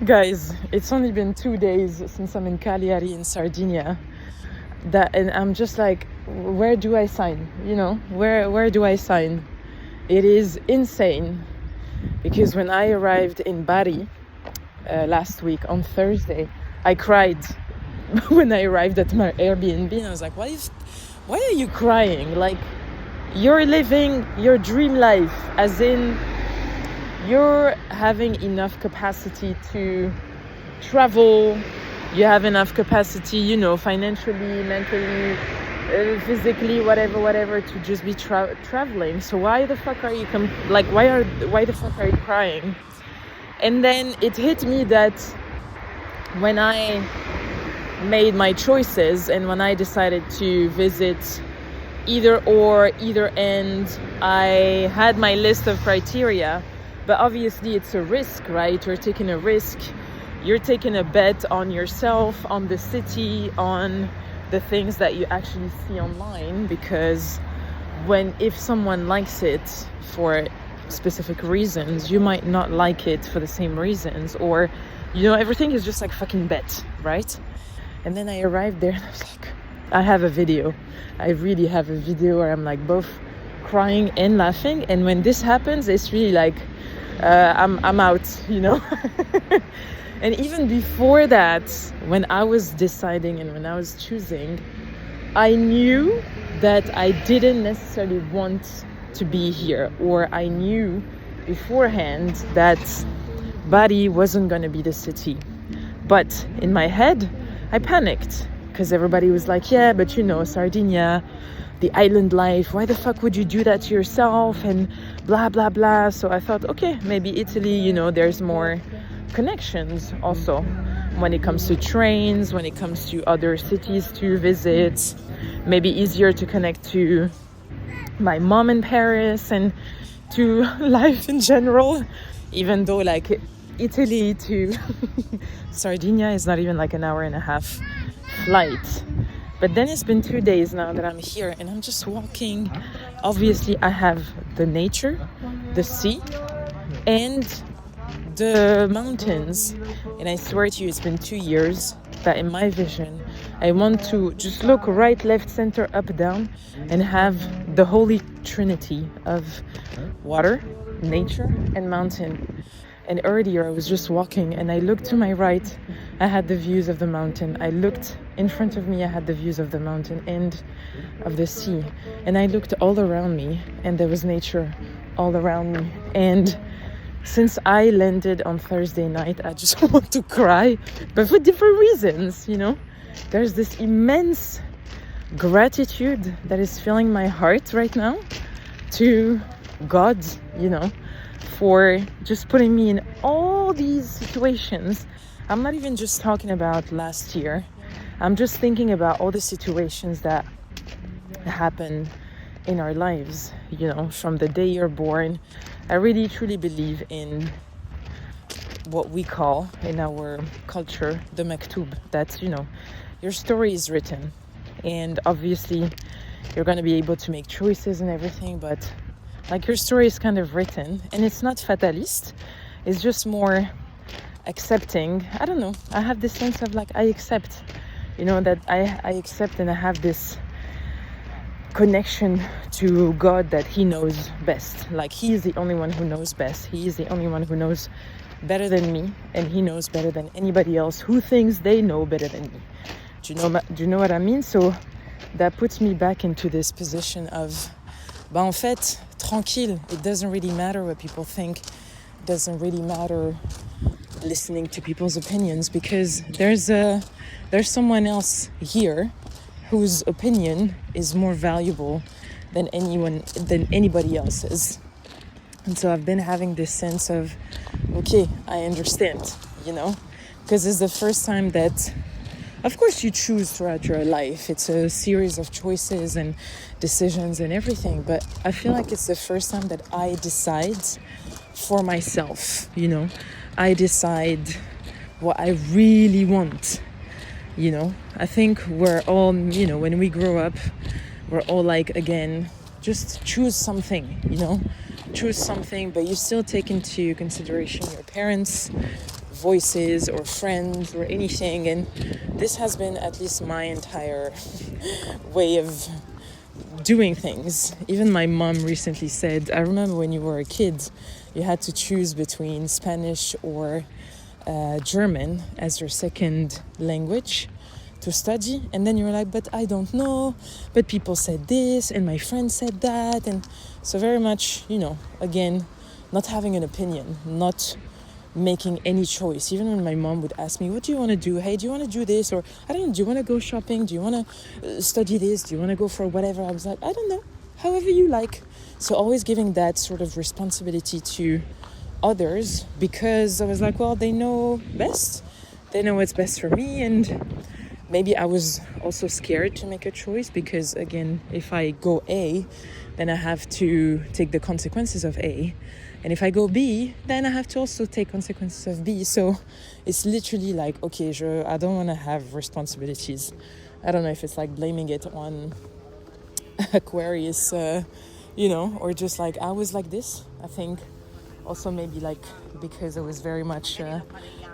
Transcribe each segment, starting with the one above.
Guys, it's only been 2 days since I'm in Cagliari in Sardinia. And I'm just like, where do I sign? Where do I sign? It is insane because when I arrived in Bari last week on Thursday, I cried when I arrived at my Airbnb, and I was like, why are you crying? Like, you're living your dream life, as in you're having enough capacity to travel, you have enough capacity, financially, mentally, physically, whatever, to just be traveling. So why the fuck are you why the fuck are you crying? And then it hit me that when I made my choices and when I decided to visit either end, I had my list of criteria. But obviously it's a risk, right? You're taking a risk. You're taking a bet on yourself, on the city, on the things that you actually see online. Because if someone likes it for specific reasons, you might not like it for the same reasons. Or, everything is just like fucking bet, right? And then I arrived there and I was like, I have a video. I really have a video where I'm like both crying and laughing. And when this happens, it's really like, I'm out, And even before that, when I was deciding and when I was choosing, I knew that I didn't necessarily want to be here, or I knew beforehand that Bari wasn't going to be the city. But in my head, I panicked because everybody was like, yeah, but Sardinia, the island life, why the fuck would you do that to yourself, and blah blah blah. So I thought, okay, maybe Italy, there's more connections also when it comes to trains, when it comes to other cities to visit, maybe easier to connect to my mom in Paris and to life in general, even though like Italy to Sardinia is not even like an hour and a half flight. But then it's been 2 days now that I'm here and I'm just walking. Obviously, I have the nature, the sea, and the mountains. And I swear to you, it's been 2 years that in my vision, I want to just look right, left, center, up, down, and have the holy trinity of water, nature, and mountain. And earlier I was just walking and I looked to my right, I had the views of the mountain. I looked in front of me, I had the views of the mountain and of the sea. And I looked all around me and there was nature all around me. And since I landed on Thursday night, I just want to cry, but for different reasons, There's this immense gratitude that is filling my heart right now to God, for just putting me in all these situations. I'm not even just talking about last year. I'm just thinking about all the situations that happen in our lives, from the day you're born. I really truly believe in what we call in our culture the Maktub. That's, your story is written. And obviously you're going to be able to make choices and everything, but like your story is kind of written, and it's not fatalist. It's just more accepting. I don't know. I have this sense of like, I accept, that I accept, and I have this connection to God that he knows best. Like he is the only one who knows best. He is the only one who knows better than me, and he knows better than anybody else who thinks they know better than me. Do you know what I mean? So that puts me back into this position of, en fait, tranquille. It doesn't really matter what people think. It doesn't really matter listening to people's opinions, because there's someone else here whose opinion is more valuable than anybody else's. And so I've been having this sense of, okay, I understand, because it's the first time that, of course, you choose throughout your life. It's a series of choices and decisions and everything. But I feel like it's the first time that I decide for myself, I decide what I really want, I think we're all, when we grow up, we're all like, again, just choose something, choose something, but you still take into consideration your parents' voices or friends or anything. And this has been at least my entire way of doing things. Even my mom recently said, I remember when you were a kid, you had to choose between Spanish or German as your second language to study, and then you're like, but I don't know, but people said this and my friend said that. And so very much, again, not having an opinion, not making any choice. Even when my mom would ask me, what do you want to do? Hey, do you want to do this? Or I don't know, do you want to go shopping? Do you want to study this? Do you want to go for whatever? I was like, I don't know, however you like. So always giving that sort of responsibility to others, because I was like, well, they know best. They know what's best for me. And maybe I was also scared to make a choice because, again, if I go A, then I have to take the consequences of A. And if I go B, then I have to also take consequences of B. So it's literally like, okay, I don't want to have responsibilities. I don't know if it's like blaming it on Aquarius, or just like I was like this. I think also maybe like because I was very much,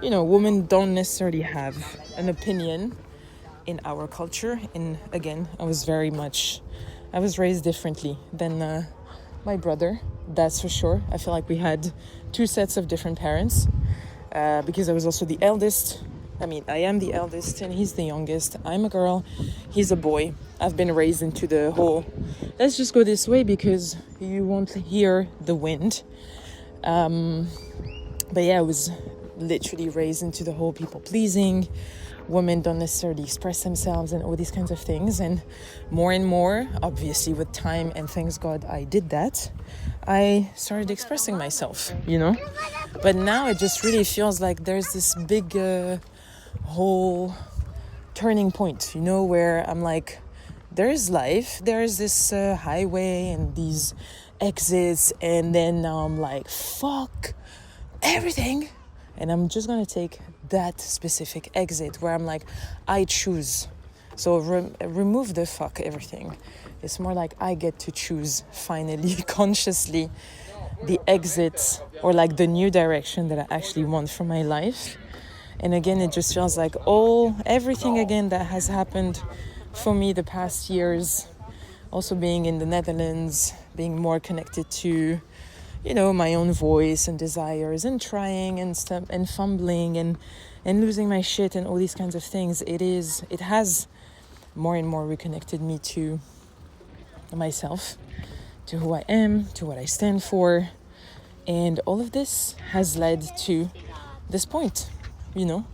women don't necessarily have an opinion in our culture. And again, I was raised differently than my brother, that's for sure. I feel like we had two sets of different parents because I was also the eldest. I mean, I am the eldest and he's the youngest. I'm a girl, he's a boy. I've been raised into the whole, let's just go this way because you won't hear the wind. But yeah, I was literally raised into the whole people pleasing. Women don't necessarily express themselves and all these kinds of things. And more, obviously with time, and thanks God I did that, I started expressing myself, But now it just really feels like there's this big whole turning point, where I'm like, there's life, there's this highway and these exits, and then now I'm like, fuck everything. And I'm just going to take that specific exit where I'm like, I choose. So remove the fuck everything. It's more like I get to choose finally, consciously, the exit or like the new direction that I actually want for my life. And again, it just feels like everything again that has happened for me the past years, also being in the Netherlands, being more connected to my own voice and desires and trying and stuff and fumbling and losing my shit and all these kinds of things. It has more and more reconnected me to myself, to who I am, to what I stand for. And all of this has led to this point, in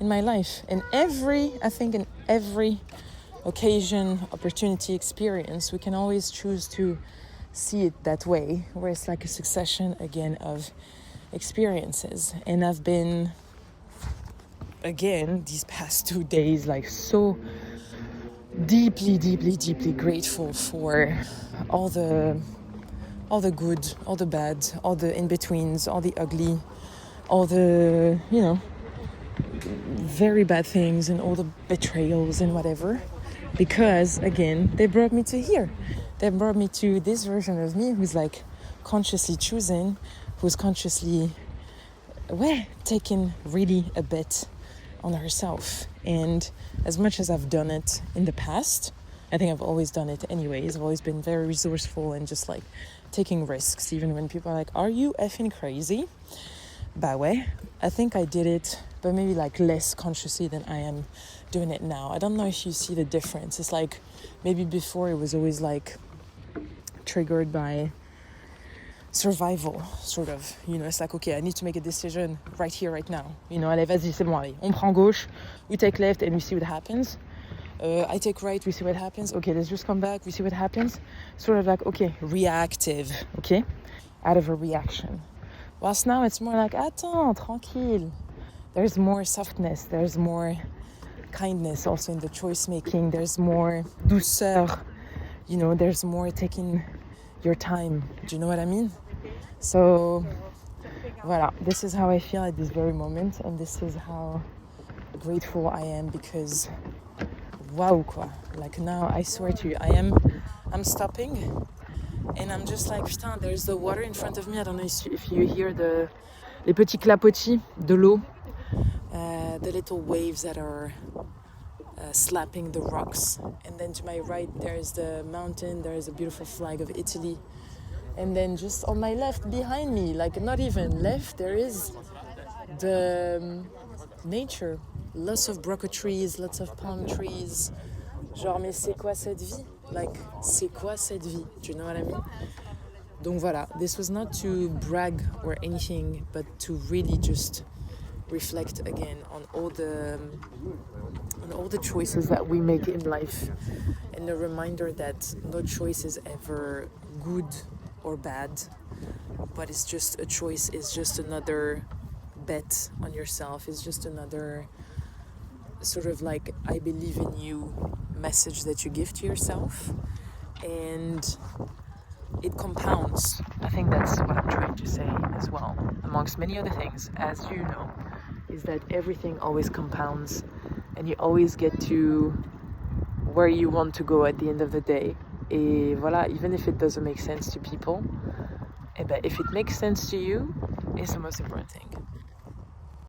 my life. And I think in every occasion, opportunity, experience, we can always choose to see it that way, where it's like a succession again of experiences. And I've been, again, these past 2 days, like so deeply grateful for all the good, all the bad, all the in-betweens, all the ugly, all the, very bad things and all the betrayals and whatever. Because, again, they brought me to here. They brought me to this version of me who's like consciously choosing, who's consciously taking really a bet on herself. And as much as I've done it in the past, I think I've always done it anyways. I've always been very resourceful and just like taking risks, even when people are like, are you effing crazy? Bah ouais, I think I did it, but maybe like less consciously than I am doing it now. I don't know if you see the difference. It's like maybe before it was always like triggered by survival, sort of. It's like, okay, I need to make a decision right here, right now. Allez, vas-y, c'est bon, allez. On prend gauche, we take left and we see what happens. I take right, we see what happens. Okay, let's just come back, we see what happens. Sort of like, okay, reactive, okay? Out of a reaction. Whilst now it's more like, attends, tranquille. There's more softness, there's more kindness also in the choice making. There's more douceur, there's more taking your time. Do you know what I mean? So, voilà, this is how I feel at this very moment, and this is how grateful I am because, wow, quoi. Like now, I swear to you, I'm stopping, and I'm just like, putain, there's the water in front of me. I don't know if you hear les petits clapotis de l'eau the little waves that are slapping the rocks. And then to my right, there's the mountain, there is a beautiful flag of Italy. And then just on my left, behind me, like not even left, there is the nature. Lots of broccoli trees, lots of palm trees. Genre, mais c'est quoi cette vie? Like, c'est quoi cette vie? Do you know what I mean? Donc voilà, this was not to brag or anything, but to really just reflect again on all the choices that we make in life, and a reminder that no choice is ever good or bad, but it's just a choice, it's just another bet on yourself, it's just another sort of like I believe in you message that you give to yourself, and it compounds. I think that's what I'm trying to say as well, amongst many other things, as you know, is that everything always compounds, and you always get to where you want to go at the end of the day. Et voilà, even if it doesn't make sense to people, eh ben, if it makes sense to you, it's the most important thing.